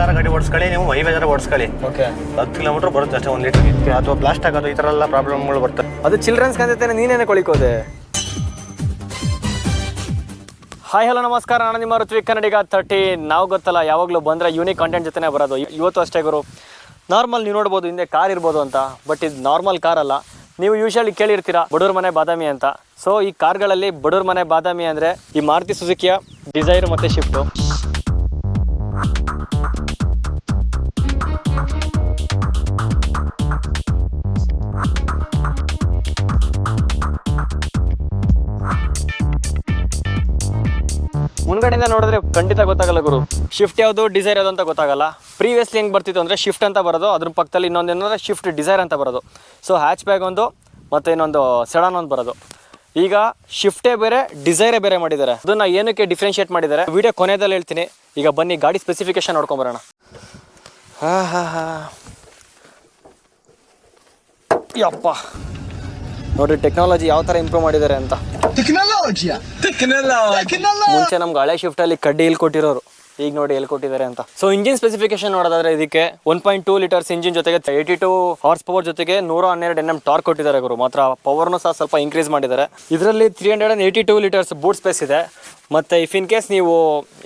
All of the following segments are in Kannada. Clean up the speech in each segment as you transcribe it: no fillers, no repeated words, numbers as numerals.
ಪೆಟ್ರೋಲ್ ಗಾಡಿ ಓಡಿಸ್ಕೊಳ್ಳಿ, ನೀವು ಹೈವೇದಾರ ಓಡಿಸ್ಕೊಳ್ಳಿ. ಓಕೆ 10 ಕಿಲೋಮೀಟರ್ ಬರುತ್ತೆ ಅಷ್ಟೇ 1 ಲೀಟರ್ಗೆ. ಅಥವಾ ಬ್ಲಾಸ್ಟ್ ಆಗೋದು ಈ ಥರ ಎಲ್ಲ ಪ್ರಾಬ್ಲಮ್ಗಳು ಬರ್ತವೆ. ಅದು ಚಿಲ್ಡ್ರನ್ಸ್ ಕಾಣ್ತೇನೆ, ನೀನೇನೆ ಕೊಳಿಕೋದೆ. ಹಾಯ್ ಹಲೋ ನಮಸ್ಕಾರ, ನಾನು ನಿಮ್ಮ ಋತ್ವಿಕ್ ಕನ್ನಡಿಗ 30. ನಾವು ಗೊತ್ತಲ್ಲ ಯಾವಾಗಲೂ ಬಂದರೆ ಯೂನಿಕ್ ಕಂಟೆಂಟ್ ಜೊತೆನೇ ಬರೋದು. ಇವತ್ತು ಅಷ್ಟೇ ಗುರು, ನಾರ್ಮಲ್ ನೀವು ನೋಡ್ಬೋದು ಹಿಂದೆ ಕಾರ್ ಇರ್ಬೋದು ಅಂತ, ಬಟ್ ಇದು ನಾರ್ಮಲ್ ಕಾರ್ ಅಲ್ಲ. ನೀವು ಯೂಶಲಿ ಕೇಳಿರ್ತೀರಾ ಬಡವ್ರ ಮನೆ ಬಾದಾಮಿ ಅಂತ. ಸೊ ಈ ಕಾರ್ಗಳಲ್ಲಿ ಬಡವ್ರ ಮನೆ ಬಾದಾಮಿ ಅಂದರೆ ಈ ಮಾರುತಿ ಸುಜುಕಿಯ ಡಿಸೈರ್ ಮತ್ತು ಶಿಫ್ಟು. ಮುಂದ್ಗಡೆಯಿಂದ ನೋಡಿದ್ರೆ ಖಂಡಿತ ಗೊತ್ತಾಗಲ್ಲ ಗುರು, ಶಿಫ್ಟ್ ಯಾವುದು ಡಿಸೈರ್ ಯಾವುದು ಅಂತ ಗೊತ್ತಾಗಲ್ಲ. ಪ್ರೀವಿಯಸ್ಲಿ ಹೆಂಗೆ ಬರ್ತಿತ್ತು ಅಂದರೆ ಶಿಫ್ಟ್ ಅಂತ ಬರೋದು, ಅದ್ರ ಪಕ್ಕದಲ್ಲಿ ಇನ್ನೊಂದೇನಂದರೆ ಶಿಫ್ಟ್ ಡಿಸೈರ್ ಅಂತ ಬರೋದು. ಸೊ ಹ್ಯಾಚ್ ಬ್ಯಾಗ್ ಒಂದು ಮತ್ತು ಇನ್ನೊಂದು ಸೆಡಾನ್ ಒಂದು ಬರೋದು. ಈಗ ಶಿಫ್ಟೇ ಬೇರೆ ಡಿಸೈರೇ ಬೇರೆ ಮಾಡಿದ್ದಾರೆ. ಅದನ್ನು ಏನಕ್ಕೆ ಡಿಫ್ರೆನ್ಷಿಯೇಟ್ ಮಾಡಿದ್ದಾರೆ ವಿಡಿಯೋ ಕೊನೆಯಲ್ಲಿ ಹೇಳ್ತೀನಿ. ಈಗ ಬನ್ನಿ ಗಾಡಿ ಸ್ಪೆಸಿಫಿಕೇಶನ್ ನೋಡ್ಕೊಂಬರೋಣ. ಯಪ್ಪ ನೋಡ್ರಿ ಟೆಕ್ನಾಲಜಿ ಯಾವ ಥರ ಇಂಪ್ರೂವ್ ಮಾಡಿದ್ದಾರೆ ಅಂತ. ಮುಂಚೆ ನಮ್ಗೆ ಹಳೆ ಶಿಫ್ಟಲ್ಲಿ ಕಡ್ಡಿ ಇಲ್ಲಿ ಕೊಟ್ಟಿರೋರು, ಈಗ ನೋಡಿ ಎಲ್ಲಿ ಕೊಟ್ಟಿದ್ದಾರೆ ಅಂತ. ಸೊ ಇಂಜಿನ್ ಸ್ಪೆಸಿಫಿಕೇಶನ್ ನೋಡೋದಾದ್ರೆ ಇದಕ್ಕೆ 1.2 ಲೀಟರ್ಸ್ ಇಂಜಿನ್ ಜೊತೆಗೆ 82 ಹಾರ್ಸ್ ಪವರ್ ಜೊತೆಗೆ 112 Nm ಟಾರ್ಕ್ ಕೊಟ್ಟಿದ್ದಾರೆ ಗುರು. ಮಾತ್ರ ಪವರ್ನು ಸಹ ಸ್ವಲ್ಪ ಇನ್ಕ್ರೀಸ್ ಮಾಡಿದ್ದಾರೆ. ಇದರಲ್ಲಿ 382 ಲೀಟರ್ಸ್ ಬೂಟ್ ಸ್ಪೇಸ್ ಇದೆ. ಮತ್ತು ಇಫ್ ಇನ್ ಕೇಸ್ ನೀವು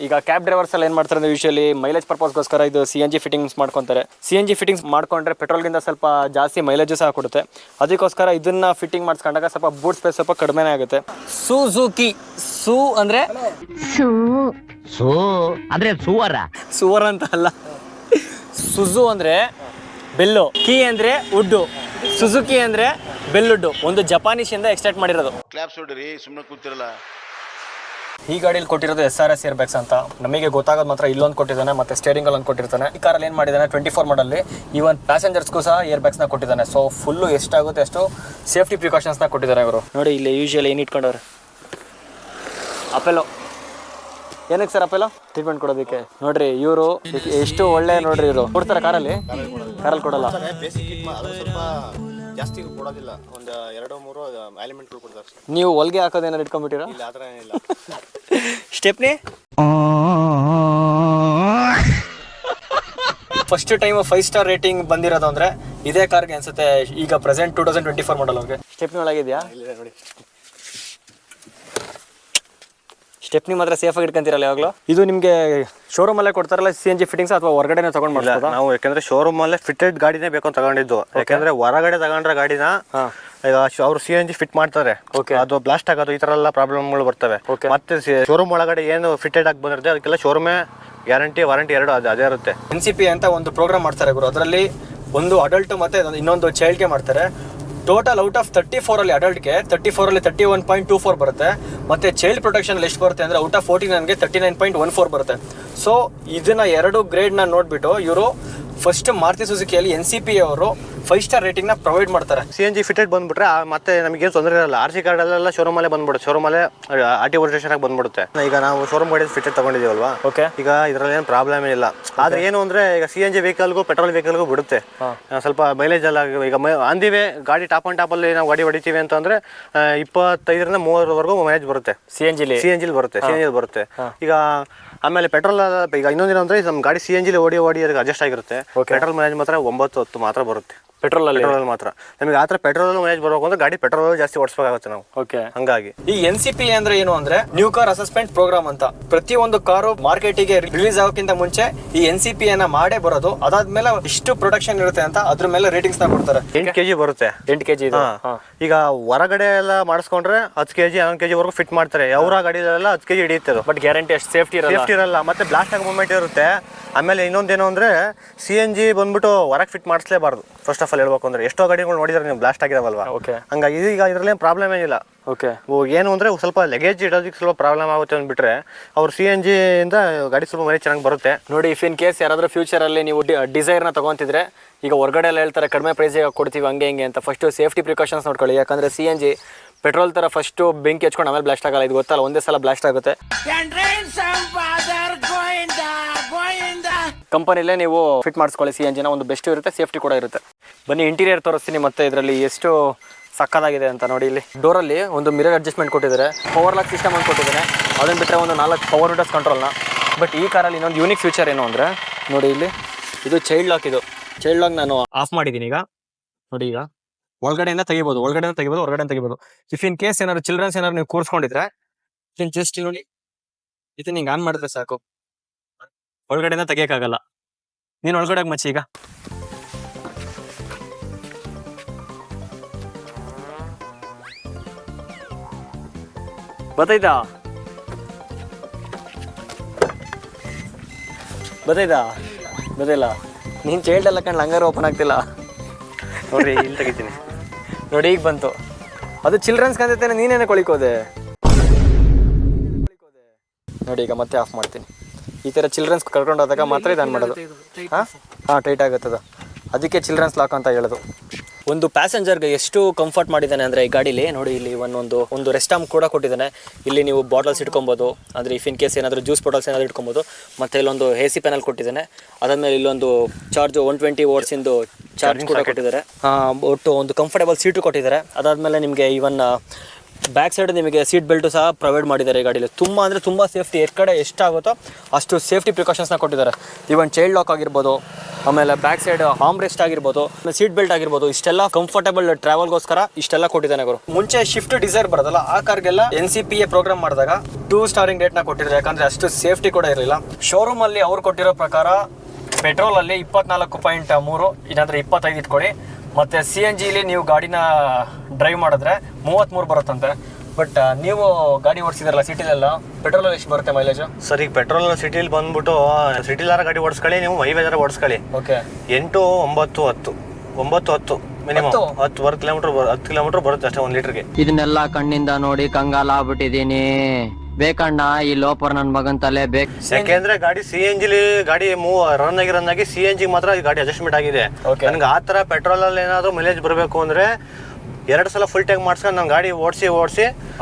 ಈಗ ಕ್ಯಾಬ್ ಡ್ರೈವರ್ಸ್ ಎಲ್ಲ ಏನು ಮಾಡ್ತಾರೆ ಅಂದರೆ ಯೂಶಲಿ ಮೈಲೇಜ್ ಪರ್ಪಸ್ಗೋಸ್ಕರ ಇದು CNG ಫಿಟ್ಟಿಂಗ್ಸ್ ಮಾಡ್ಕೊತಾರೆ. CNG ಫಿಟ್ಟಿಂಗ್ಸ್ ಮಾಡ್ಕೊಂಡ್ರೆ ಪೆಟ್ರೋಲ್ಗಿಂತ ಸ್ವಲ್ಪ ಜಾಸ್ತಿ ಮೈಲೇಜು ಸಹ ಕೊಡುತ್ತೆ. ಅದಕ್ಕೋಸ್ಕರ ಇದನ್ನು ಫಿಟ್ಟಿಂಗ್ ಮಾಡಿಸ್ಕೊಂಡಾಗ ಸ್ವಲ್ಪ ಬೂಟ್ ಸ್ಪೇಸ್ ಸ್ವಲ್ಪ ಕಡಿಮೆನೇ ಆಗುತ್ತೆ. ಸುಜುಕಿ ಸೂ ಅಂದರೆ ಸೂ ಅಂದ್ರೆ ಸುವರ ಅಂತ ಅಲ್ಲ, ಸುಜು ಅಂದರೆ ಬೆಲ್ಲು, ಕೀ ಅಂದರೆ ಉಡ್ಡು, ಸುಜುಕಿ ಅಂದರೆ ಬೆಲ್ಲುಡ್ಡು. ಒಂದು ಜಪಾನೀಸಿಂದ ಎಕ್ಸ್ಟ್ರಾಕ್ಟ್ ಮಾಡಿರೋದು. ಕ್ಲಾಪ್ಸ್ ಹೊಡಿರಿ, ಸುಮ್ಮನೆ ಕೂತಿರಲ್ಲ. ಈ ಗಾಡಿಯಲ್ಲಿ ಕೊಟ್ಟಿರೋದು SRS ಏರ್ ಬ್ಯಾಗ್ಸ್ ಅಂತ. ನಮಗೆ ಗೊತ್ತಾಗೋದು ಮಾತ್ರ ಇಲ್ಲೊಂದು ಕೊಟ್ಟಿದ್ದಾನೆ, ಮತ್ತು ಸ್ಟೇರಿಂಗಲ್ಲಿ ಒಂದು ಕೊಟ್ಟಿರ್ತಾನೆ. ಈ ಕಾರಲ್ಲಿ ಏನು ಮಾಡಿದ್ದಾನೆ 24 ಮಾಡಲ್ಲಿ ಈವನ್ ಪ್ಯಾಸೆಂಜರ್ಸ್ಗೂ ಸಹ ಏರ್ ಬ್ಯಾಗ್ಸ್ನ ಕೊಟ್ಟಿದ್ದಾನೆ. ಸೊ ಫುಲ್ಲು ಎಷ್ಟಾಗುತ್ತೆ ಅಷ್ಟು ಸೇಫ್ಟಿ ಪ್ರಿಕಾಷನ್ಸ್ನ ಕೊಟ್ಟಿದ್ದಾರೆ ಅವರು. ನೋಡಿ ಇಲ್ಲಿ ಯೂಶಲಿ ಏನು ಇಟ್ಕೊಂಡವ್ರೆ, ಅಪೆಲೋ. ಏನಕ್ಕೆ ಸರ್ ಅಪೆಲೋ ಟ್ರೀಟ್ಮೆಂಟ್ ಕೊಡೋದಕ್ಕೆ? ನೋಡ್ರಿ ಇವರು ಎಷ್ಟು ಒಳ್ಳೆ, ನೋಡ್ರಿ ಇವರು ಕೊಡ್ತಾರೆ ಕಾರಲ್ಲಿ ಕೊಡಲ್ಲ. ಸ್ವಲ್ಪ ಜಾಸ್ತಿ ಕೊಡೋದಿಲ್ಲ, ಒಂದು 2-3 ಎಲಿಮೆಂಟ್ಗಳು ಕೊಡ್ತಾರೆ. ನೀವು ಹೊಲಿಗೆ ಹಾಕೋದೇನಾರು ಇಟ್ಕೊಂಡ್ಬಿಟ್ಟಿರೋ? ಇಲ್ಲ, ಆ ಥರ ಏನಿಲ್ಲ. Stepney first time 5 star rating ಬಂದಿರೋದು ಅಂದರೆ ಇದೇ ಕಾರ್ಗೆ ಅನ್ಸುತ್ತೆ. ಈಗ ಪ್ರೆಸೆಂಟ್ 2024 ಮಾಡಲ್ ಅವ್ರಿಗೆ. ಸ್ಟೆಪ್ನಿ ಒಳಗಿದೆಯಾ? ನೋಡಿ, ಸ್ಟೆಪ್ನಿ ಮಾತ್ರ ಸೇಫಾಗಿ ಇಟ್ಕೊಂತೀರಲ್ಲ ಯಾವಾಗಲೂ. ಇದು ನಿಮಗೆ ಶೋರೂಮಲ್ಲೇ ಕೊಡ್ತಾರಲ್ಲ CNG ಫಿಟ್ಟಿಂಗ್ಸ್, ಅಥವಾ ಹೊರಗಡೆ ತಗೊಂಡು ಮಾಡ್ತೀರಾ? ನಾವು ಯಾಕಂದ್ರೆ ಶೋರೂಮಲ್ಲೇ ಫಿಟೆಡ್ ಗಾಡಿನೇ ಬೇಕು ಅಂತ ತಗೊಂಡಿದ್ದು. ಯಾಕಂದ್ರೆ ಹೊರಗಡೆ ತಗೊಂಡ್ರೆ ಗಾಡಿನ ಈಗ ಅವ್ರು CNG ಫಿಟ್ ಮಾಡ್ತಾರೆ, ಅದು ಬ್ಲಾಸ್ಟ್ ಆಗೋದು ಈ ತರ ಎಲ್ಲ ಪ್ರಾಬ್ಲಮ್ಗಳು ಬರ್ತವೆ. ಮತ್ತೆ ಶೋರೂಮ್ ಒಳಗಡೆ ಏನು ಫಿಟೆಡ್ ಆಗಿ ಬಂದಿರುತ್ತೆ ಅದಕ್ಕೆಲ್ಲ ಶೋರೂಮೇ ಗ್ಯಾರಂಟಿ ವಾರಂಟಿ ಎರಡು ಅದೇ ಇರುತ್ತೆ. NCP ಅಂತ ಒಂದು ಪ್ರೋಗ್ರಾಮ್ ಮಾಡ್ತಾರೆ ಗುರು. ಅದರಲ್ಲಿ ಒಂದು ಅಡಲ್ಟ್ ಮತ್ತೆ ಇನ್ನೊಂದು ಚೈಲ್ಡ್ಗೆ ಮಾಡ್ತಾರೆ. ಟೋಟಲ್ ಔಟ್ ಆಫ್ 34 ಅಲ್ಲಿ ಅಡಲ್ಟ್ಗೆ 34 ಅಲ್ಲಿ 31.24 ಬರುತ್ತೆ. ಮತ್ತು ಚೈಲ್ಡ್ ಪ್ರೊಟೆಕ್ಷನ್ ಎಷ್ಟು ಬರುತ್ತೆ ಅಂದರೆ ಔಟ್ ಆಫ್ 49ಗೆ 39.14 ಬರುತ್ತೆ. ಸೊ ಇದನ್ನ 2 ಗ್ರೇಡ್ನ ನೋಡಿಬಿಟ್ಟು ಇವರು ಫಸ್ಟ್ ಮಾರುತಿ ಸುಜುಕಿಯಲ್ಲಿ NCP ಅವರು 5 ಸ್ಟಾರ್ ರೇಟಿಂಗ್ನ ಪ್ರೊವೈಡ್ ಮಾಡ್ತಾರೆ. CNG ಫಿಟೆಡ್ ಬಂದ್ಬಿಟ್ರೆ ಮತ್ತೆ ನಮಗೇನು ತೊಂದರೆ ಇರಲ್ಲ. RC ಕಾರ್ಡಲ್ಲೆಲ್ಲ ಶೋರೂಮಲ್ಲೇ ಬಂದ್ಬಿಡುತ್ತೆ, ಶೋರೂಮಲ್ಲೇ RTO ರಿಜಿಸ್ಟ್ರೇಷನ್ ಬಂದ್ಬಿಡುತ್ತೆ. ಈಗ ನಾವು ಶೋರೂಮ್ ಗಾಡಿ ಫಿಟೆಡ್ ತಗೊಂಡಿದ್ದೀವಲ್ವಾ, ಈಗ ಇದರಲ್ಲಿ ಏನು ಪ್ರಾಬ್ಲಮ್ ಏನಿಲ್ಲ. ಆದ್ರೆ ಏನು ಅಂದ್ರೆ ಈಗ CNG ವೆಹಿಕಲ್ಗೂ ಪೆಟ್ರೋಲ್ ವೆಹಿಕಲ್ಗೂ ಬಿಡುತ್ತೆ ಸ್ವಲ್ಪ ಮೈಲೇಜ್ ಎಲ್ಲ. ಈಗ ಅಂದಿವೆ ಗಾಡಿ ಟಾಪ್ ಆನ್ ಟಾಪ್ ಅಲ್ಲಿ ನಾವು ಗಾಡಿ ಹೊಡಿತೀವಿ ಅಂತಂದ್ರೆ 25ರಿಂದ 30ವರೆಗೂ ಮೈಲೇಜ್ ಬರುತ್ತೆ. CNG ಬರುತ್ತೆ. ಈಗ ಆಮೇಲೆ ಪೆಟ್ರೋಲ್ ಈಗ ಇನ್ನೊಂದಿನ ಅಂದ್ರೆ ನಮ್ಮ ಗಾಡಿ CNG ಓಡಿ ಅದಕ್ಕೆ ಅಡ್ಜಸ್ಟ್ ಆಗಿರುತ್ತೆ. ಪೆಟ್ರೋಲ್ ಮೈಲೇಜ್ ಮಾತ್ರ 9-10 ಮಾತ್ರ ಬರುತ್ತೆ. ಪೆಟ್ರೋಲ್ ಮಾತ್ರ ನಮಗೆ ಆ ಥರ ಪೆಟ್ರೋಲ್ ಮೈಲೇಜ್ ಬರಬೇಕು ಅಂದ್ರೆ ಗಾಡಿ ಪೆಟ್ರೋಲ್ ಜಾಸ್ತಿ ಓಡಿಸಬೇಕಾಗುತ್ತೆ ನಾವು. ಹಂಗಾಗಿ ಈ NCP ಅಂದ್ರೆ ಏನು ಅಂದ್ರೆ ನ್ಯೂ ಕಾರ್ ಅಸೆಸ್ಮೆಂಟ್ ಪ್ರೋಗ್ರಾಮ್ ಅಂತ. ಪ್ರತಿಯೊಂದು ಕಾರು ಮಾರ್ಕೆಟಿಗೆ ರಿಲೀಸ್ ಆಗೋಕ್ಕಿಂತ ಮುಂಚೆ ಈ NCP ಅನ್ನ ಮಾಡೇ ಬರೋದು. ಅದಾದ್ಮೇಲೆ ಇಷ್ಟು ಪ್ರೊಡಕ್ಷನ್ ಇರುತ್ತೆ ಅಂತ ಅದ್ರ ಮೇಲೆ ರೇಟಿಂಗ್ಸ್ ನ ಕೊಡ್ತಾರೆ. 8 kg ಬರುತ್ತೆ. 8 kg. ಈಗ ಹೊರಗಡೆ ಎಲ್ಲ ಮಾಡಿಸ್ಕೊಂಡ್ರೆ 10 kg 11 kg ವರೆಗೂ ಫಿಟ್ ಮಾಡ್ತಾರೆ. ಅವರ ಗಾಡಿಲೆಲ್ಲ 10 kg ಹಿಡಿಯುತ್ತೆ. ಬಟ್ ಗ್ಯಾರಂಟಿ ಅಷ್ಟು ಸೇಫ್ಟಿ ಇರಲ್ಲ. ಮತ್ತೆ ಬ್ಲಾಸ್ಟ್ ಆಗೋ ಮೂಮೆಂಟ್ ಇರುತ್ತೆ. ಆಮೇಲೆ ಇನ್ನೊಂದೇನು ಅಂದ್ರೆ CNG ಬಂದ್ಬಿಟ್ಟು ಹೊರಗೆ ಫಿಟ್ ಮಾಡಿಸ್ಲೇಬಾರ್ದು. ಫಸ್ಟ್ ಆಫ್ ಆಲ್ ಹೇಳ್ಬೇಕು ಅಂದ್ರೆ ಎಷ್ಟೋ ಗಾಡಿಗಳು ನೋಡಿದ್ರೆ ನೀವು ಬ್ಲಾಸ್ಟ್ ಆಗಿದಾವಲ್ವಾ, ಹಂಗಾಗಿ ಈಗ ಇದರಲ್ಲಿ ಪ್ರಾಬ್ಲಮ್ ಏನಿಲ್ಲ. ಏನು ಅಂದ್ರೆ ಸ್ವಲ್ಪ ಲಗೇಜ್ ಇಡೋದಕ್ಕೆ ಸ್ವಲ್ಪ ಪ್ರಾಬ್ಲಮ್ ಆಗುತ್ತೆ ಅಂದ್ಬಿಟ್ರೆ ಅವ್ರು CNG ಇಂದ ಗಾಡಿ ಸ್ವಲ್ಪ ಮೈಲೇಜ್ ಚೆನ್ನಾಗಿ ಬರುತ್ತೆ. ನೋಡಿ, ಇಫ್ ಇನ್ ಕೇಸ್ ಯಾರಾದ್ರೂ ಫ್ಯೂಚರ್ ಅಲ್ಲಿ ನೀವು ಡಿಸೈರ್ನ ತಗೊಂತಿದ್ರೆ, ಈಗ ಹೊರಗಡೆ ಎಲ್ಲ ಹೇಳ್ತಾರೆ ಕಡಿಮೆ ಪ್ರೈಸಿಗೆ ಕೊಡ್ತೀವಿ ಹಂಗೆ ಹಿಂಗೆ ಅಂತ. ಫಸ್ಟ್ ಸೇಫ್ಟಿ ಪ್ರಿಕಾಷನ್ಸ್ ನೋಡ್ಕೊಳ್ಳಿ. ಯಾಕಂದ್ರೆ CNG ಪೆಟ್ರೋಲ್ ತರ ಫಸ್ಟ್ ಬೆಂಕಿ ಹಚ್ಕೊಂಡು ಆಮೇಲೆ ಬ್ಲಾಸ್ಟ್ ಆಗಲ್ಲ. ಇದು ಗೊತ್ತಲ್ಲ, ಒಂದೇ ಸಲ ಬ್ಲಾಸ್ಟ್ ಆಗುತ್ತೆ. ಕಂಪನಿಲೇ ನೀವು ಫಿಟ್ ಮಾಡಿಸ್ಕೊಳ್ಳಿ CNGನ. ಒಂದು ಬೆಸ್ಟ್ ಇರುತ್ತೆ, ಸೇಫ್ಟಿ ಕೂಡ ಇರುತ್ತೆ. ಬನ್ನಿ ಇಂಟೀರಿಯರ್ ತೋರಿಸ್ತೀನಿ ಮತ್ತೆ ಇದರಲ್ಲಿ ಎಷ್ಟು ಸಕ್ಕದಾಗಿದೆ ಅಂತ. ನೋಡಿ, ಇಲ್ಲಿ ಡೋರಲ್ಲಿ ಒಂದು ಮಿರರ್ ಅಡ್ಜಸ್ಟ್ಮೆಂಟ್ ಕೊಟ್ಟಿದ್ದಾರೆ. ಪವರ್ ಲಾಕ್ ಸಿಸ್ಟಮ್ ಅಂತ ಕೊಟ್ಟಿದ್ದಾರೆ. ಅದನ್ನು ಬಿಟ್ಟರೆ ಒಂದು 4 ಪವರ್ ವಿಂಡೋಸ್ ಕಂಟ್ರೋಲ್ನ ಬಟ್ ಈ ಕಾರಲ್ಲಿ ಇನ್ನೊಂದು ಯೂನಿಕ್ ಫ್ಯೂಚರ್ ಏನು ಅಂದರೆ ನೋಡಿ ಇಲ್ಲಿ ಇದು ಚೈಲ್ಡ್ ಲಾಕ್. ಇದು ಚೈಲ್ಡ್ ಲಾಕ್ ನಾನು ಆಫ್ ಮಾಡಿದ್ದೀನಿ ಈಗ. ನೋಡಿ ಈಗ ಒಳಗಡೆಯಿಂದ ತೆಗಿಬೋದು, ಹೊರಗಡೆ ತೆಗಿಬೋದು. ಇಫ್ ಇನ್ ಕೇಸ್ ಏನಾದ್ರು ಚಿಲ್ಡ್ರನ್ಸ್ ಏನಾದ್ರು ನೀವು ಕೂರಿಸ್ಕೊಂಡಿದ್ರೆ ಜಸ್ಟ್ ನೋಡಿ ಇದನ್ನ ಹಿಂಗೆ ಆನ್ ಮಾಡಿದ್ರೆ ಸಾಕು, ಒಳಗಡೆಯಿಂದ ತೆಗಿಯೋಕ್ಕಾಗಲ್ಲ. ನೀನು ಒಳಗಡೆ ಮಚ್ಚಿ ಈಗ. ಗೊತ್ತಾಯ್ತಾ ಗೊತ್ತಿಲ್ಲ. ನೀನು ಚೈಲ್ಡ್ ಎಲ್ಲ ಕಂಡು ಹಂಗಾರು ಓಪನ್ ಆಗ್ತಿಲ್ಲ ನೋಡ್ರಿ ಇಲ್ಲಿ ತೆಗಿತೀನಿ ನೋಡಿ ಈಗ ಬಂತು. ಅದು ಚಿಲ್ಡ್ರನ್ಸ್ ಕಂತೇನೆ, ನೀನೇನೆ ಕೊಳಿಕೋದೆ ನೋಡಿ. ಈಗ ಮತ್ತೆ ಆಫ್ ಮಾಡ್ತೀನಿ. ಈ ಥರ ಚಿಲ್ಡ್ರನ್ಸ್ ಕರ್ಕೊಂಡು ಹೋದಾಗ ಮಾತ್ರ ಇದು ಆನ್ ಮಾಡೋದು. ಹಾಂ ಟೈಟ್ ಆಗುತ್ತದ, ಅದಕ್ಕೆ ಚಿಲ್ಡ್ರನ್ಸ್ ಲಾಕ್ ಅಂತ ಹೇಳೋದು. ಒಂದು ಪ್ಯಾಸೆಂಜರ್ಗೆ ಎಷ್ಟು ಕಂಫರ್ಟ್ ಮಾಡಿದ್ದಾನೆ ಅಂದರೆ ಈ ಗಾಡೀಲಿ ನೋಡಿ, ಇಲ್ಲಿ ಒಂದು ರೆಸ್ಟ್ ಆಮ್ ಕೂಡ ಕೊಟ್ಟಿದ್ದಾನೆ. ಇಲ್ಲಿ ನೀವು ಬಾಟಲ್ಸ್ ಇಟ್ಕೊಬೋದು, ಅಂದರೆ ಇಫ್ ಇನ್ ಕೇಸ್ ಏನಾದರೂ ಜ್ಯೂಸ್ ಬಾಟಲ್ಸ್ ಏನಾದರೂ ಇಟ್ಕೊಬೋದು. ಮತ್ತು ಇಲ್ಲೊಂದು AC ಪ್ಯಾನಲ್ ಕೊಟ್ಟಿದ್ದಾನೆ. ಅದಾದಮೇಲೆ ಇಲ್ಲೊಂದು ಚಾರ್ಜ್ 120 ವಾಟ್ಸಿಂದು ಚಾರ್ಜ್ ಕೂಡ ಕೊಟ್ಟಿದ್ದಾರೆ. ಒಟ್ಟು ಒಂದು ಕಂಫರ್ಟೇಬಲ್ ಸೀಟು ಕೊಟ್ಟಿದ್ದಾರೆ. ಅದಾದಮೇಲೆ ನಿಮಗೆ ಇವನ್ ಬ್ಯಾಕ್ ಸೈಡ್ ನಿಮಗೆ ಸೀಟ್ ಬೆಲ್ಟು ಸಹ ಪ್ರೊವೈಡ್ ಮಾಡಿದ್ದಾರೆ ಈ ಗಾಡೀಲಿ. ತುಂಬ ಅಂದರೆ ತುಂಬ ಸೇಫ್ಟಿ, ಕಡೆ ಎಷ್ಟಾಗುತ್ತೋ ಅಷ್ಟು ಸೇಫ್ಟಿ ಪ್ರಿಕಾಷನ್ಸ್ನ ಕೊಟ್ಟಿದ್ದಾರೆ. ಇವನ್ ಚೈಲ್ಡ್ ಲಾಕ್ ಆಗಿರ್ಬೋದು, ಆಮೇಲೆ ಬ್ಯಾಕ್ ಸೈಡ್ ಆರ್ಮ್ ರೆಸ್ಟ್ ಆಗಿರ್ಬೋದು, ಸೀಟ್ ಬೆಲ್ಟ್ ಆಗಿರ್ಬೋದು, ಇಷ್ಟೆಲ್ಲ ಕಂಫರ್ಟೇಬಲ್ ಟ್ರಾವೆಲ್ಗೋಸ್ಕರ ಇಷ್ಟೆಲ್ಲ ಕೊಟ್ಟಿದ್ದಾನೆ ಅವರು. ಮುಂಚೆ ಶಿಫ್ಟ್ ಡಿಸೈರ್ ಬರೋದಲ್ಲ, ಆ ಕಾರ್ಗೆಲ್ಲ NCPA ಪ್ರೋಗ್ರಾಮ್ ಮಾಡಿದಾಗ 2 ಸ್ಟಾರಿಂಗ್ ರೇಟ್ನ ಕೊಟ್ಟಿದ್ದಾರೆ. ಯಾಕಂದರೆ ಅಷ್ಟು ಸೇಫ್ಟಿ ಕೂಡ ಇರಲಿಲ್ಲ. ಶೋರೂಮಲ್ಲಿ ಅವ್ರು ಕೊಟ್ಟಿರೋ ಪ್ರಕಾರ ಪೆಟ್ರೋಲಲ್ಲಿ 24.3, ಇಲ್ಲಾಂದರೆ 25 ಇಟ್ಕೊಳ್ಳಿ. ಮತ್ತು CNGಲಿ ನೀವು ಗಾಡಿನ ಡ್ರೈವ್ ಮಾಡಿದ್ರೆ 33 ಬರುತ್ತಂತೆ. ಬಟ್ ನೀವು ಗಾಡಿ ಓಡಿಸಿದ್ರಲ್ಲ ಸಿಟಿಲೆಲ್ಲ, ಪೆಟ್ರೋಲಲ್ಲಿ ಎಷ್ಟು ಬರುತ್ತೆ ಮೈಲೇಜ್? ಸರ್ ಈಗ ಪೆಟ್ರೋಲ್ ಸಿಟಿಲಿ ಬಂದ್ಬಿಟ್ಟು ಸಿಟಿಲಾರ ಗಾಡಿ ಓಡಿಸ್ಕೊಳ್ಳಿ, ನೀವು ಹೈವೇದಾರ ಓಡಿಸ್ಕೊಳ್ಳಿ. ಓಕೆ 8, 9, 10 ಮಿನಿಮಮ್ 10 ಕಿಲೋಮೀಟರ್ ಬರುತ್ತೆ ಅಷ್ಟೇ 1 ಲೀಟರ್ಗೆ. ಇದನ್ನೆಲ್ಲ ಕಣ್ಣಿಂದ ನೋಡಿ ಕಂಗಾಲ ಆಗ್ಬಿಟ್ಟಿದೀನಿ. ಬೇಕಣ್ಣ ಈ ಲೋಪರ್ ನನ್ ಮಗನ್ ತಲೆ ಬೇಕು. ಯಾಕೆಂದ್ರೆ ಗಾಡಿ CNGಲಿ ಗಾಡಿ ರನ್ ಆಗಿ CNG ಮಾತ್ರ ಈ ಗಾಡಿ ಅಡ್ಜಸ್ಟ್ಮೆಂಟ್ ಆಗಿದೆ. ನನಗೆ ಆ ತರ ಪೆಟ್ರೋಲ್ ಅಲ್ಲಿ ಏನಾದ್ರು ಮೈಲೇಜ್ ಬರಬೇಕು ಅಂದ್ರೆ 2 ಸಲ ಫುಲ್ ಟ್ಯಾಂಕ್ ಮಾಡ್ಸ್ಕೊಂಡು ನಾನು ಗಾಡಿ ಓಡಿಸಿ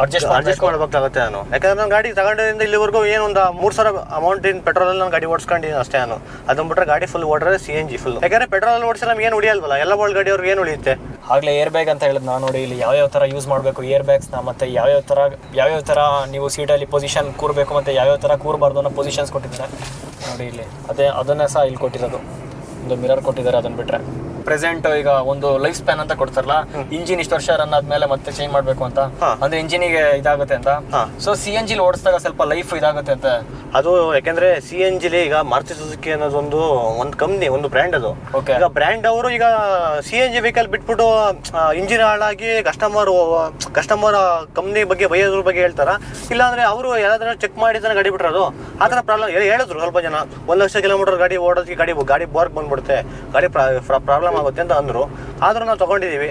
ಅಡ್ಜಸ್ಟ್ ಮಾಡ್ಬೇಕಾಗುತ್ತೆ ನಾನು. ಯಾಕಂದ್ರೆ ನಾನು ಗಾಡಿ ತಗೊಂಡಿದ್ದರಿಂದ ಇಲ್ಲಿವರೆಗೂ ಏನೊಂದು 3,000 ಅಮೌಂಟ್ ಇನ್ ಪೆಟ್ರೋಲ್ ಅಲ್ಲಿ ನಾನು ಗಾಡಿ ಓಡಿಸ್ಕೊಂಡಿದ್ದೀನಿ ಅಷ್ಟೇ. ನಾನು ಅದನ್ನ ಬಿಟ್ರೆ ಗಾಡಿ ಫುಲ್ ಓಡಿದ್ರೆ CNG ಫುಲ್. ಯಾಕಂದ್ರೆ ಪೆಟ್ರೋಲ್ ಓಡಿಸಿ ನಮ್ಗೆ ಏನು ಉಳಿಯಲ್ವಲ್ಲ, ಎಲ್ಲ ಓಲ್ಡ್ ಗಾಡಿ ಅವ್ರಿಗೆ ಏನು ಉಳಿಯುತ್ತೆ. ಆಗಲೇ ಏರ್ ಬ್ಯಾಗ್ ಅಂತ ಹೇಳಿದ್ ನಾನು ನೋಡಿ, ಇಲ್ಲಿ ಯಾವ್ಯಾವ ಥರ ಯೂಸ್ ಮಾಡಬೇಕು ಏರ್ ಬ್ಯಾಗ್ಸ್ನ, ಮತ್ತು ಯಾವ್ಯಾವ ಥರ ನೀವು ಸೀಟಲ್ಲಿ ಪೊಸಿಷನ್ ಕೂರಬೇಕು ಮತ್ತು ಯಾವ್ಯಾವ ಥರ ಕೂರಬಾರ್ದು ಅನ್ನೋ ಪೊಸಿಷನ್ಸ್ ಕೊಟ್ಟಿದ್ದಾರೆ ನೋಡಿ. ಇಲ್ಲಿ ಅದನ್ನೇ ಸಹ ಇಲ್ಲಿ ಕೊಟ್ಟಿರೋದು, ಒಂದು ಮಿರರ್ ಕೊಟ್ಟಿದ್ದಾರೆ. ಅದನ್ನ ಬಿಟ್ಟರೆ ಪ್ರೆಸೆಂಟ್ ಈಗ ಒಂದು ಲೈಫ್ ಸ್ಪ್ಯಾನ್ ಅಂತ ಕೊಡ್ತಾರಲ್ಲ, ಇಂಜಿನ್ ಇಷ್ಟು ವರ್ಷ ರನ್ ಆದ್ಮೇಲೆ ಮತ್ತೆ ಚೇಂಜ್ ಮಾಡ್ಬೇಕು ಅಂತ, ಅಂದ್ರೆ ಇಂಜಿನಿಗೆ ಇದಾಗುತ್ತೆ ಅಂತ. ಸೊ CNGಲಿ ಓಡಿಸಿದಾಗ ಸ್ವಲ್ಪ ಲೈಫ್ ಇದಾಗುತ್ತೆ ಅಂತ. ಅದು ಯಾಕಂದ್ರೆ CNGಲಿ ಈಗ ಮಾರುತಿ ಸುಜುಕಿ ಅನ್ನೋದೊಂದು ಕಂಪ್ನಿ, ಒಂದು ಬ್ರ್ಯಾಂಡ್. ಅದು ಈಗ ಬ್ರ್ಯಾಂಡ್ ಅವರು ಈಗ CNG ವೆಹಿಕಲ್ ಬಿಟ್ಬಿಟ್ಟು ಇಂಜಿನ್ ಹಾಳಾಗಿ ಕಸ್ಟಮರ್ ಕಂಪ್ನಿ ಬಗ್ಗೆ ಬೈಯೋದ್ರ ಬಗ್ಗೆ ಹೇಳ್ತಾರ. ಇಲ್ಲಾಂದ್ರೆ ಅವರು ಯಾರಾದ್ರೂ ಚೆಕ್ ಮಾಡಿ ಗಾಡಿ ಬಿಟ್ಟಿರೋದು ಆ ಥರ ಪ್ರಾಬ್ಲಮ್ ಹೇಳಿದ್ರು ಸ್ವಲ್ಪ ಜನ. 1 ಲಕ್ಷ ಕಿಲೋಮೀಟರ್ ಗಾಡಿ ಓಡೋದಕ್ಕೆ ಗಾಡಿ ಬೋರ್ಕ್ ಬಂದ್ಬಿಡುತ್ತೆ, ಗಾಡಿ ಪ್ರಾಬ್ಲಮ್ ಆಗುತ್ತೆ ಅಂತ ಅಂದ್ರು. ಆದ್ರೂ ನಾವು ತಗೊಂಡಿದೀವಿ.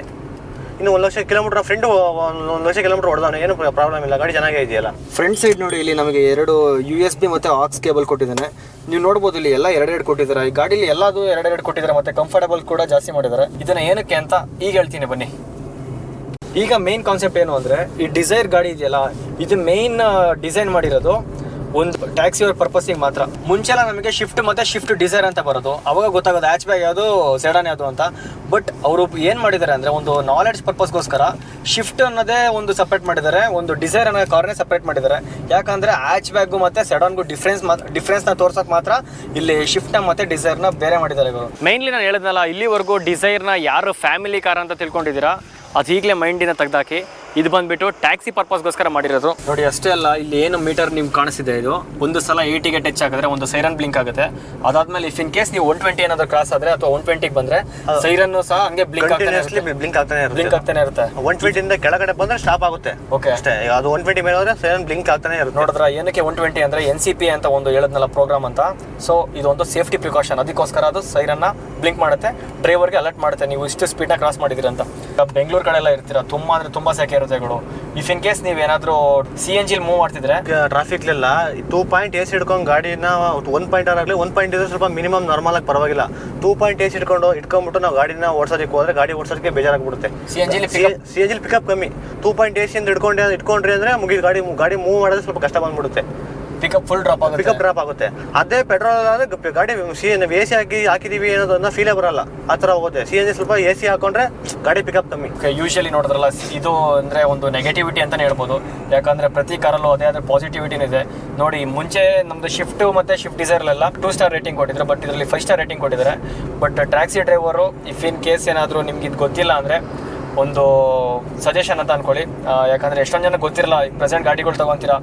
ಇನ್ನು 1 lakh kilometre friend 1 lakh kilometre ಹೊಡೆದವನು, ಏನು ಪ್ರಾಬ್ಲಮ್ ಇಲ್ಲ, ಗಾಡಿ ಚೆನ್ನಾಗೇ ಇದೆಯಲ್ಲ. ಫ್ರಂಟ್ ಸೈಡ್ ನೋಡಿ, ಇಲ್ಲಿ ನಮಗೆ 2 USB ಮತ್ತೆ AUX ಕೇಬಲ್ ಕೊಟ್ಟಿದ್ದಾನೆ. ನೀವು ನೋಡ್ಬೋದು ಇಲ್ಲಿ ಎಲ್ಲ 2 ಕೊಟ್ಟಿದ್ದಾರೆ. ಈ ಗಾಡಿಲಿ ಎಲ್ಲದು 2 ಕೊಟ್ಟಿದ್ದಾರೆ, ಮತ್ತೆ ಕಂಫರ್ಟಬಲ್ ಕೂಡ ಜಾಸ್ತಿ ಮಾಡಿದ್ದಾರೆ. ಇದನ್ನ ಏನಕ್ಕೆ ಅಂತ ಈಗ ಹೇಳ್ತೀನಿ ಬನ್ನಿ. ಈಗ ಮೇನ್ ಕಾನ್ಸೆಪ್ಟ್ ಏನು ಅಂದ್ರೆ, ಈ ಡಿಸೈರ್ ಗಾಡಿ ಇದೆಯಲ್ಲ, ಇದು ಮೇನ್ ಡಿಸೈನ್ ಮಾಡಿರೋದು ಒಂದು ಟ್ಯಾಕ್ಸಿ ಅವ್ರ ಪರ್ಪಸ್ಸಿಗೆ ಮಾತ್ರ. ಮುಂಚೆಲ್ಲ ನಮಗೆ ಶಿಫ್ಟ್ ಡಿಸೈರ್ ಅಂತ ಬರೋದು, ಅವಾಗ ಗೊತ್ತಾಗೋದು ಹ್ಯಾಚ್ ಬ್ಯಾಗ್ ಯಾವುದು ಸೆಡಾನ್ ಯಾವುದು ಅಂತ. ಬಟ್ ಅವರು ಏನು ಮಾಡಿದ್ದಾರೆ ಅಂದರೆ, ಒಂದು ನಾಲೆಡ್ಜ್ ಪರ್ಪಸ್ಗೋಸ್ಕರ ಶಿಫ್ಟ್ ಅನ್ನೋದೇ ಒಂದು ಸಪ್ರೇಟ್ ಮಾಡಿದ್ದಾರೆ, ಒಂದು ಡಿಸೈರ್ ಅನ್ನೋ ಕಾರ್ನೇ ಸಪ್ರೇಟ್ ಮಾಡಿದ್ದಾರೆ. ಯಾಕಂದರೆ ಹ್ಯಾಚ್ ಬ್ಯಾಗು ಮತ್ತು ಸೆಡಾನ್ಗೂ ಡಿಫ್ರೆನ್ಸ್ನ ತೋರ್ಸೋಕೆ ಮಾತ್ರ ಇಲ್ಲಿ ಶಿಫ್ಟ್ನ ಮತ್ತು ಡಿಸೈರ್ನ ಬೇರೆ ಮಾಡಿದ್ದಾರೆ ಇವರು. ಮೇನ್ಲಿ ನಾನು ಹೇಳಿದ್ನಲ್ಲ, ಇಲ್ಲಿವರೆಗೂ ಡಿಸೈರ್ನ ಯಾರು ಫ್ಯಾಮಿಲಿ ಕಾರ್ ಅಂತ ತಿಳ್ಕೊಂಡಿದ್ದೀರಾ, ಅದು ಈಗಲೇ ಮೈಂಡಿನ ತೆಗೆದಾಕಿ ಇದು ಬಂದ್ಬಿಟ್ಟು ಟ್ಯಾಕ್ಸಿ ಪರ್ಪಸ್ಗೋಸ್ಕರ ಮಾಡಿರೋದು. ನೋಡಿ ಅಷ್ಟೇ ಅಲ್ಲ, ಇಲ್ಲಿ ಏನು ಮೀಟರ್ ನಿಮ್ಗೆ ಕಾಣಿಸ್ತಿದೆ, ಇದು ಒಂದು ಸಲ 80ಗೆ ಟಚ್ ಆಗಿದ್ರೆ ಒಂದು ಸೈರನ್ ಬ್ಲಿಂಕ್ ಆಗುತ್ತೆ. ಅದಾದ್ಮೇಲೆ ಇಫ್ ಇನ್ ಕೇಸ್ ನೀವು 120 ಏನಾದ್ರು ಕ್ರಾಸ್ ಆದ್ರೆ ಅಥವಾ 120ಗೆ ಬಂದ್ರೆ ಸೈರನ್ ಸಹ ಹಂಗೆ ಬ್ಲಿಂಕ್ ಆಗ್ತಾನೆ ಇರುತ್ತೆ. 120 ಇಂದ ಕೆಳಗಡೆ ಬಂದ್ರೆ ಸ್ಟಾಪ್ ಆಗುತ್ತೆ. ಓಕೆ ಅಷ್ಟೇ. ಅದು 120 ಮೇಲೆ ಹೋದ್ರೆ ಸೈರನ್ ಬ್ಲಿಂಕ್ ಆಗ್ತಾನೆ ಇರುತ್ತೆ. ನೋಡಿದ್ರ ಏನಕ್ಕೆ 120 ಅಂದ್ರೆ NCPA ಅಂತ ಒಂದು ಹೇಳದ್ನಲ್ಲ ಪ್ರೋಗ್ರಾಮ್ ಅಂತ. ಸೊ ಇದೊಂದು ಸೇಫ್ಟಿ ಪ್ರಿಕಾಷನ್, ಅದಕ್ಕೋಸ್ಕರ ಅದು ಸೈರನ್ನ ಬ್ಲಿಂಕ್ ಮಾಡುತ್ತೆ, ಡ್ರೈವರ್ಗೆ ಅಲರ್ಟ್ ಮಾಡುತ್ತೆ ನೀವು ಇಷ್ಟು ಸ್ಪೀಡ್ನ ಕ್ರಾಸ್ ಮಾಡಿದಿರಿ ಅಂತ. ಬೆಂಗಳೂರು ಕಡೆ ಎಲ್ಲ ಇರ್ತೀರಾ, ತುಂಬಾ ಸೆಕೆ ಇರುತ್ತೆ. ಇಫ್ ಇನ್ ಕೇಸ್ ನೀವ್ ಏನಾದ್ರು CNG ಮೂವ್ ಮಾಡ್ತಿದ್ರೆ ಟ್ರಾಫಿಕ್ ಎಲ್ಲ 2 ಪಾಯಿಂಟ್ AC ಹಿಡ್ಕೊಂಡು ಗಾಡಿನ 1 ಪಾಯಿಂಟ್ ಆಗಲಿ 1 ಪಾಯಿಂಟ್ ಇದ್ರೆ ಸ್ವಲ್ಪ ಮಿನಿಮಮ್ ನಾರ್ಮಲ್ ಆಗಿ ಪರವಾಗಿಲ್ಲ. 2 ಪಾಯಿಂಟ್ AC ಇಟ್ಕೊಂಡ್ಬಿಟ್ಟು ನಾವು ಗಾಡಿನ ಓಡಿಸೋದಕ್ಕೆ ಹೋದ್ರೆ ಗಾಡಿ ಓಡಿಸೋದಕ್ಕೆ ಬೇಜಾರಾಗ್ಬಿಡುತ್ತೆ. CNG ಪಿಕಪ್ ಕಮ್ಮಿ. 2 ಪಾಯಿಂಟ್ AC ಇಂದ ಇಟ್ಕೊಂಡ್ರಿ ಅಂದ್ರೆ ಮುಗಿ ಗಾಡಿ ಮೂವ್ ಮಾಡೋದ್ರೆ ಸ್ವಲ್ಪ ಕಷ್ಟ ಬಂದ್ಬಿಡುತ್ತೆ. ಪಿಕಪ್ ಫುಲ್ ಡ್ರಾಪ್ ಆಗುತ್ತೆ. ಪಿಕಪ್ ಡ್ರಾಪ್ ಆಗುತ್ತೆ. ಅದೇ ಪೆಟ್ರೋಲ್ ಆದ್ರೆ ಗಾಡಿ ನಾವು AC ಹಾಕಿದೀವಿ ಅನ್ನೋದನ್ನ ಫೀಲೇ ಬರಲ್ಲ, ಆ ಥರ ಹೋಗುತ್ತೆ. CNG ಸ್ವಲ್ಪ AC ಹಾಕೊಂಡ್ರೆ ಗಾಡಿ ಪಿಕಪ್ ಕಮ್ಮಿ. ಯೂಶಲಿ ನೋಡಿದ್ರಲ್ಲ, ಇದು ಅಂದ್ರೆ ಒಂದು ನೆಗೆಟಿವಿಟಿ ಅಂತಾನೆ ಹೇಳ್ಬೋದು. ಯಾಕಂದ್ರೆ ಪ್ರತಿ ಕಾರಲ್ಲೂ ಅದೇ ಆದ್ರೆ ಪಾಸಿಟಿವಿಟಿನೂ ಇದೆ. ನೋಡಿ, ಮುಂಚೆ ನಮ್ದು ಶಿಫ್ಟ್ ಮತ್ತೆ ಶಿಫ್ಟ್ ಡಿಸೈರ್ಲೆಲ್ಲ 2 ಸ್ಟಾರ್ ರೇಟಿಂಗ್ ಕೊಟ್ಟಿದ್ರು, ಬಟ್ ಇದರಲ್ಲಿ 5 ಸ್ಟಾರ್ ರೇಟಿಂಗ್ ಕೊಟ್ಟಿದ್ದಾರೆ. But taxi driver if in case ಏನಾದರೂ ನಿಮ್ಗೆ ಇದು ಗೊತ್ತಿಲ್ಲ ಅಂದರೆ ಒಂದು ಸಜೆಷನ್ ಅಂತ ಅನ್ಕೊಳ್ಳಿ. ಯಾಕಂದರೆ ಎಷ್ಟೊಂದು ಜನ ಗೊತ್ತಿರಲ್ಲ, ಪ್ರೆಸೆಂಟ್ ಗಾಡಿಗಳು ತೊಗೊತೀರಾ,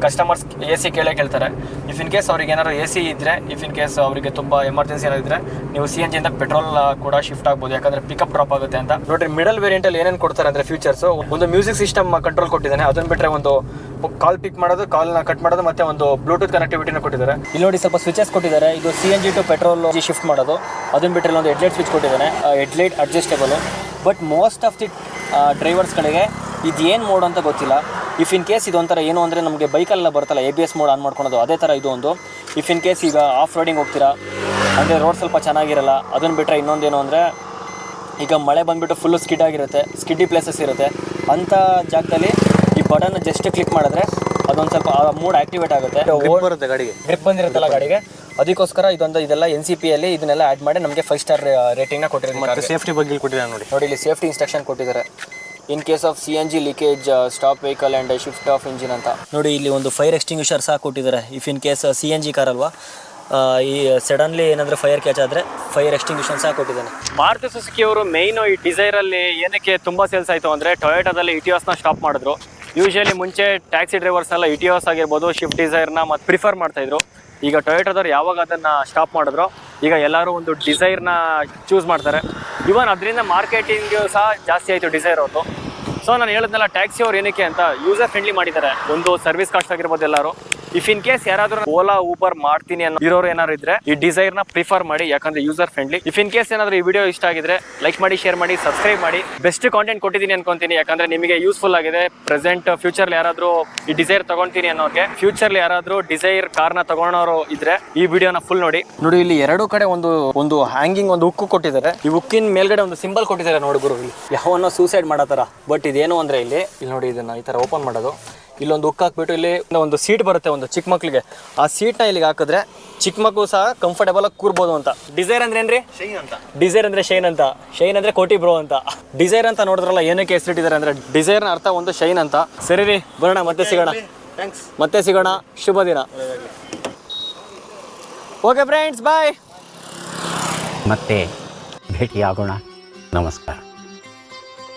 ಕಸ್ಟಮರ್ಸ್ AC ಕೇಳ್ತಾರೆ. ಇಫ್ ಇನ್ ಕೇಸ್ ಅವ್ರಿಗೆ ಏನಾದ್ರು AC ಇದ್ದರೆ, ಇಫ್ ಇನ್ ಕೇಸ್ ಅವರಿಗೆ ತುಂಬ ಎಮರ್ಜೆನ್ಸಿ ಏನಾದಿದ್ರೆ ನೀವು CNG ಇಂದ ಪೆಟ್ರೋಲ್ ಕೂಡ ಶಿಫ್ಟ್ ಆಗ್ಬೋದು, ಯಾಕಂದರೆ ಪಿಕಪ್ ಡ್ರಾಪ್ ಆಗುತ್ತೆ ಅಂತ. ನೋಡಿರಿ, ಮಿಡಲ್ ವೇರಿಯಂಟಲ್ಲಿ ಏನೇನು ಕೊಡ್ತಾರೆ ಅಂದರೆ ಫೀಚರ್ಸು, ಒಂದು ಮ್ಯೂಸಿಕ್ ಸಿಸ್ಟಮ್ ಕಂಟ್ರೋಲ್ ಕೊಟ್ಟಿದ್ದಾನೆ. ಅದನ್ನು ಬಿಟ್ಟರೆ ಒಂದು ಕಾಲ್ ಪಿಕ್ ಮಾಡೋದು, ಕಾಲ್ನ ಕಟ್ ಮಾಡೋದು, ಮತ್ತೆ ಒಂದು ಬ್ಲೂಟೂತ್ ಕನೆಕ್ಟಿವಿಟಿನ ಕೊಟ್ಟಿದ್ದಾರೆ. ಇಲ್ಲಿ ನೋಡಿ ಸ್ವಲ್ಪ ಸ್ವಿಚಸ್ ಕೊಟ್ಟಿದ್ದಾರೆ. ಇದು CNG ಟು ಪೆಟ್ರೋಲ್ ಶಿಫ್ಟ್ ಮಾಡೋದು. ಅದನ್ನು ಬಿಟ್ಟರೆ ಒಂದು ಹೆಡ್ಲೈಟ್ ಸ್ವಿಚ್ ಕೊಟ್ಟಿದ್ದಾನೆ, headlight adjustable. But most of the ಡ್ರೈವರ್ಸ್ಗಳಿಗೆ ಇದು ಏನು ಮೋಡ್ ಅಂತ ಗೊತ್ತಿಲ್ಲ. ಇಫ್ ಇನ್ ಕೇಸ್ ಇದೊಂಥರ ಏನು ಅಂದರೆ ನಮಗೆ ಬೈಕಲ್ಲೆಲ್ಲ ಬರ್ತಲ್ಲ ABS ಮೋಡ್ ಆನ್ ಮಾಡ್ಕೊಳೋದು, ಅದೇ ಥರ ಇದು ಒಂದು. ಇಫ್ ಇನ್ ಕೇಸ್ ಈಗ ಆಫ್ ರೋಡಿಂಗ್ ಹೋಗ್ತೀರಾ ಅಂದರೆ ರೋಡ್ ಸ್ವಲ್ಪ ಚೆನ್ನಾಗಿರಲ್ಲ, ಅದನ್ನು ಬಿಟ್ಟರೆ ಇನ್ನೊಂದೇನು ಅಂದರೆ ಈಗ ಮಳೆ ಬಂದುಬಿಟ್ಟು ಫುಲ್ಲು ಸ್ಕಿಡ್ ಆಗಿರುತ್ತೆ, ಸ್ಕಿಡ್ಡಿ ಪ್ಲೇಸಸ್ ಇರುತ್ತೆ, ಅಂಥ ಜಾಗದಲ್ಲಿ ಈ ಬಟನ್ ಜಸ್ಟ್ ಕ್ಲಿಕ್ ಮಾಡಿದ್ರೆ ಅದೊಂದು ಸ್ವಲ್ಪ ಮೂಡ್ ಆಕ್ಟಿವೇಟ್ ಆಗುತ್ತೆ, ಬರುತ್ತೆ ಗಾಡಿಗೆ, ಗ್ರಿಪ್ ಬಂದಿರುತ್ತಲ್ಲ ಗಾಡಿಗೆ. ಅದಕ್ಕೋಸ್ಕರ ಇದೆಲ್ಲ NCPಯಲ್ಲಿ ಇದನ್ನೆಲ್ಲ ಆ್ಯಡ್ ಮಾಡಿ ನಮಗೆ 5 ಸ್ಟಾರ್ ರೇಟಿಂಗ್ನ ಕೊಟ್ಟಿದ್ದಾರೆ. ಮತ್ತೆ ಸೇಫ್ಟಿ ಬಗ್ಗೆ ಕೊಟ್ಟಿದ್ದಾರೆ ನೋಡಿ. ಇಲ್ಲಿ ಸೇಫ್ಟಿ ಇನ್ಸ್ಟ್ರಕ್ಷನ್ ಕೊಟ್ಟಿದ್ದಾರೆ. In case of CNG leakage, stop vehicle and shift of engine ಅಂತ ನೋಡಿ. ಇಲ್ಲಿ ಒಂದು ಫೈರ್ ಎಕ್ಸ್ಟಿಂಗ್ವಿಷರ್ ಸಹ ಕೊಟ್ಟಿದ್ದಾರೆ. If in case CNG car ಅಲ್ವಾ, ಈ ಸಡನ್ಲಿ ಏನಾದರೂ ಫೈರ್ ಕ್ಯಾಚ್ ಆದರೆ ಫೈರ್ ಎಕ್ಸ್ಟಿಂಗ್ವಿಷನ್ ಸಹ ಕೊಟ್ಟಿದ್ದಾನೆ. ಮಾರುತಿ ಸುಜುಕಿ ಅವರು ಮೇಯ್ನು ಈ ಡಿಸೈರಲ್ಲಿ ಏನಕ್ಕೆ ತುಂಬ ಸೇಲ್ಸ್ ಆಯಿತು ಅಂದರೆ ಟೊಯೋಟಾದಲ್ಲಿ ಇಟಿಯೋಸ್ನ ಸ್ಟಾಪ್ ಮಾಡಿದ್ರು. ಯೂಶಲಿ ಮುಂಚೆ ಟ್ಯಾಕ್ಸಿ ಡ್ರೈವರ್ಸ್ನೆಲ್ಲ ಇಟಿಯೋಸ್ ಆಗಿರ್ಬೋದು, ಶಿಫ್ಟ್ ಡಿಸೈರ್ನ ಮತ್ತು ಪ್ರಿಫರ್ ಮಾಡ್ತಾಯಿದ್ರು. ಈಗ ಟೊಯೋಟಾದವ್ರು ಯಾವಾಗ ಅದನ್ನು ಸ್ಟಾಪ್ ಮಾಡಿದ್ರು, ಈಗ ಎಲ್ಲರೂ ಒಂದು ಡಿಸೈರ್ನ ಚೂಸ್ ಮಾಡ್ತಾರೆ. ಇವನ್ ಅದರಿಂದ ಮಾರ್ಕೆಟಿಂಗ್ ಸಹ ಜಾಸ್ತಿ ಆಯಿತು ಡಿಸೈರ್ ಅವ್ರದ್ದು. ಸೊ ನಾನು ಹೇಳಿದ್ನಲ್ಲ, ಟ್ಯಾಕ್ಸಿ ಅವ್ರು ಏನಕ್ಕೆ ಅಂತ ಯೂಸರ್ ಫ್ರೆಂಡ್ಲಿ ಮಾಡಿದ್ದಾರೆ. ಒಂದು ಸರ್ವಿಸ್ ಕಾಸ್ಟ್ ಆಗಿರ್ಬೋದು ಎಲ್ಲರೂ. ಇಫ್ ಇನ್ ಕೇಸ್ ಯಾರಾದರೂ ಓಲಾ ಊಬರ್ ಮಾಡ್ತೀನಿ ಅನ್ನೋ ಇರೋರು ಏನಾದ್ರು ಇದ್ರೆ ಈ ಡಿಸೈರ್ನ ಪ್ರಿಫರ್ ಮಾಡಿ, ಯಾಕಂದ್ರೆ user friendly. If in case ಏನಾದರೂ ಈ ವಿಡಿಯೋ ಇಷ್ಟ ಆಗಿದ್ರೆ ಲೈಕ್ ಮಾಡಿ, ಶೇರ್ ಮಾಡಿ, ಸಬ್ಸ್ಕ್ರೈಬ್ ಮಾಡಿ. ಬೆಸ್ಟ್ ಕಾಂಟೆಂಟ್ ಕೊಟ್ಟಿದ್ದೀನಿ ಅನ್ಕೊಂತೀನಿ, ಯಾಕಂದ್ರೆ ನಿಮಗೆ ಯೂಸ್ಫುಲ್ ಆಗಿದೆ. ಪ್ರೆಸೆಂಟ್ ಫ್ಯೂಚರ್ಲಿ ಯಾರಾದರೂ ಈ ಡಿಸೈರ್ ತಗೊಂತೀನಿ ಅನ್ನೋರಿಗೆ, ಫ್ಯೂಚರ್ಲಿ ಯಾರಾದರೂ ಡಿಸೈರ್ ಕಾರ್ನ ತಗೊಳೋರು ಇದ್ರೆ ಈ ವಿಡಿಯೋನ ಫುಲ್ ನೋಡಿ. ಇಲ್ಲಿ ಎರಡು ಕಡೆ ಒಂದು ಹ್ಯಾಂಗಿಂಗ್ ಒಂದು ಉಕ್ಕು ಕೊಟ್ಟಿದ್ದಾರೆ. ಈ ಉಕ್ಕಿನ ಮೇಲ್ಗಡೆ ಒಂದು ಸಿಂಬಲ್ ಕೊಟ್ಟಿದ್ದಾರೆ ನೋಡಿ ಗುರು. ಇಲ್ಲಿ ಯಾವನ್ನೋ ಸೂಸೈಡ್ ಮಾಡತ್ತಾರ. ಬಟ್ ಇದೇನು ಅಂದ್ರೆ ಇಲ್ಲಿ ನೋಡಿ, ಇದನ್ನ ಈ ತರ ಓಪನ್ ಮಾಡೋದು. ಇಲ್ಲೊಂದು ಉಕ್ ಹಾಕ್ಬಿಟ್ಟು ಇಲ್ಲಿ ಒಂದು ಸೀಟ್ ಬರುತ್ತೆ ಒಂದು ಚಿಕ್ಕ ಮಕ್ಳಿಗೆ. ಆ ಸೀಟ್ನ ಇಲ್ಲಿಗೆ ಹಾಕಿದ್ರೆ ಚಿಕ್ಕ ಮಕ್ಕಳು ಸಹ ಕಂಫರ್ಟೇಬಲ್ ಆಗಿ ಕೂರ್ಬೋದು ಅಂತ. ಡಿಸೈರ್ ಅಂದ್ರೆ ಏನ್ರಿ? ಶೈನ್ ಅಂತ. ಡಿಸೈರ್ ಅಂದ್ರೆ ಶೈನ್ ಅಂತ. ಶೈನ್ ಅಂದ್ರೆ ಕೋಟಿ ಬ್ರೋ ಅಂತ. ಡಿಸೈರ್ ಅಂತ ನೋಡಿದ್ರಲ್ಲ, ಏನಕ್ಕೆ ಹೆಸರಿಟ್ಟಿದ್ದಾರೆ ಅಂದ್ರೆ ಡಿಸೈರ್ನ ಅರ್ಥ ಒಂದು ಶೈನ್ ಅಂತ. ಸರಿ ರೀ, ಬರೋಣ, ಮತ್ತೆ ಸಿಗೋಣ. ಮತ್ತೆ ಸಿಗೋಣ. ಶುಭ ದಿನ. ಓಕೆ ಫ್ರೆಂಡ್ಸ್, ಬಾಯ್. ಮತ್ತೆ ಭೇಟಿಯಾಗೋಣ. ನಮಸ್ಕಾರ.